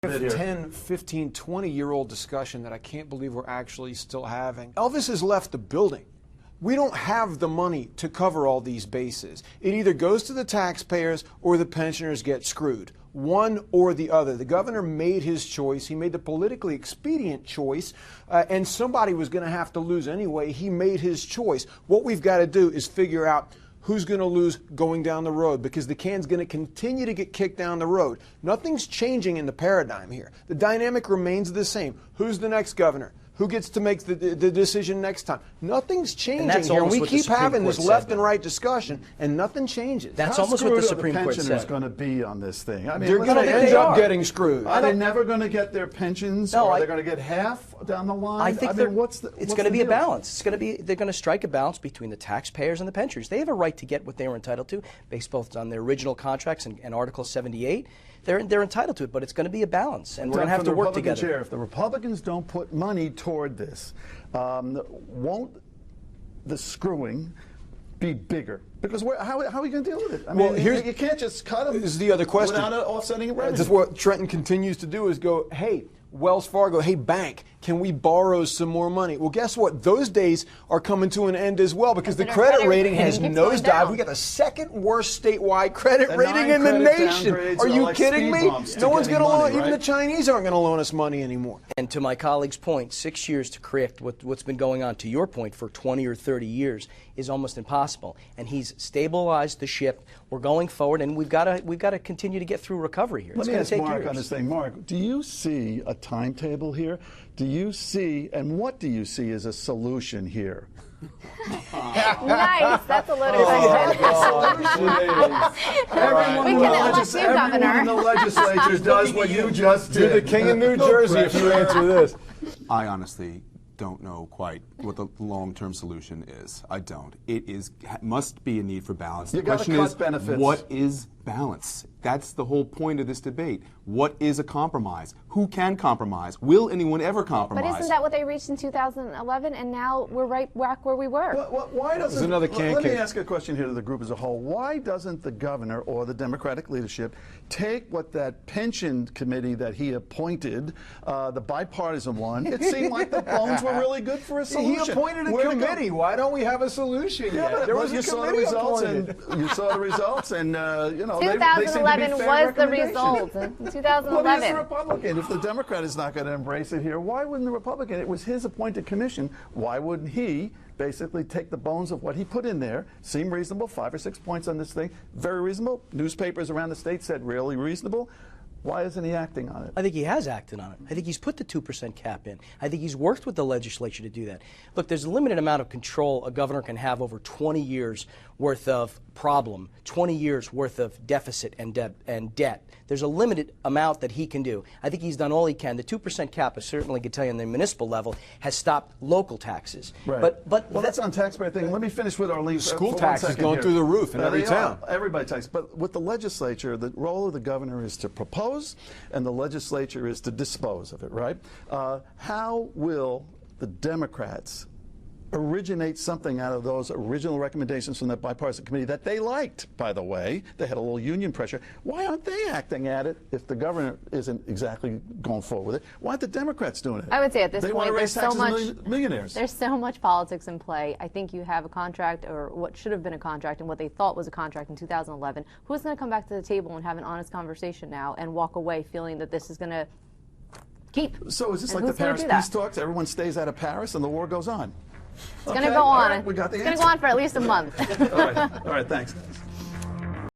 10, 15, 20-year-old discussion that I can't believe we're actually still having. Elvis has left the building. We don't have the money to cover all these bases. It either goes to the taxpayers or the pensioners get screwed. One or the other. The governor made his choice. He made the politically expedient choice, and somebody was going to have to lose anyway. He made his choice. What we've got to do is figure out who's going to lose going down the road, because the can's going to continue to get kicked down the road. Nothing's changing in the paradigm here. The dynamic remains the same. Who's the next governor? Who gets to make the decision next time? Nothing's changing here. We keep having this left and right discussion, and nothing changes. That's almost what the Supreme Court said. How screwed are the pensioners going to be on this thing? I mean, they're going to end up getting screwed. Are they never going to get their pensions? No, or are they going to get half down the line? I think it's going to be a balance. It's going to be, they're going to strike a balance between the taxpayers and the pensioners. They have a right to get what they were entitled to, based both on their original contracts and Article 78. They're entitled to it, but it's going to be a balance, and we're going to have to work together. Chair, if the Republicans don't put money toward this, won't the screwing be bigger? Because how are we going to deal with it? I mean, you can't just cut them. This is the other question. Without offsetting revenue. Just what Trenton continues to do is go, hey, Wells Fargo, hey, bank, can we borrow some more money? Well, guess what? Those days are coming to an end as well, because the credit rating has nosedived. We got the second worst statewide credit rating in the nation. Are you kidding me? No one's going to loan. Even the Chinese aren't going to loan us money anymore. And to my colleague's point, 6 years to correct what's been going on, to your point, for 20 or 30 years is almost impossible. And he's stabilized the ship. We're going forward, and we've got to continue to get through recovery here. Let me ask Mark on this thing. Mark, do you see a timetable here? Do you see, and what do you see as a solution here? Nice. That's a loaded question. Everyone in the legislature does what you just did. You're the king of New Jersey if you answer this. I honestly don't know quite what the long-term solution is. I don't. It must be a need for balance. The question is, what is balance? That's the whole point of this debate. What is a compromise? Who can compromise? Will anyone ever compromise? But isn't that what they reached in 2011, and now we're right back where we were? Why doesn't, another let me ask a question here to the group as a whole. Why doesn't the governor or the Democratic leadership take what that pension committee that he appointed, the bipartisan one, it seemed like the bones were really good for a solution. He appointed a committee. Why don't we have a solution yet? There was a committee appointed. You saw the results, and you know, 2011 was the result. In 2011. Well, he's a Republican. If the Democrat is not going to embrace it here, why wouldn't the Republican? It was his appointed commission. Why wouldn't he basically take the bones of what he put in there? Seem reasonable. 5 or 6 points on this thing. Very reasonable. Newspapers around the state said really reasonable. Why isn't he acting on it? I think he has acted on it. I think he's put the 2% cap in. I think he's worked with the legislature to do that. Look, there's a limited amount of control a governor can have over 20 years worth of problem, 20 years worth of deficit and debt. There's a limited amount that he can do. I think he's done all he can. The 2% cap, I certainly can tell you on the municipal level, has stopped local taxes. Right. But well, that's on taxpayer thing. Let me finish with Arlene. School taxes going through the roof in every town. Everybody taxes. But with the legislature, the role of the governor is to propose, and the legislature is to dispose of it, right? How will the Democrats originate something out of those original recommendations from that bipartisan committee that they liked, by the way? They had a little union pressure. Why aren't they acting at it if the governor isn't exactly going forward with it? Why aren't the Democrats doing it? I would say at this point there's so much millionaires. There's so much politics in play. I think you have a contract, or what should have been a contract and what they thought was a contract in 2011. Who's going to come back to the table and have an honest conversation now and walk away feeling that this is going to keep? So is this like the Paris peace talks? Everyone stays out of Paris and the war goes on? It's going to go on. Right, we got the it's going to go on for at least a month. All right, thanks.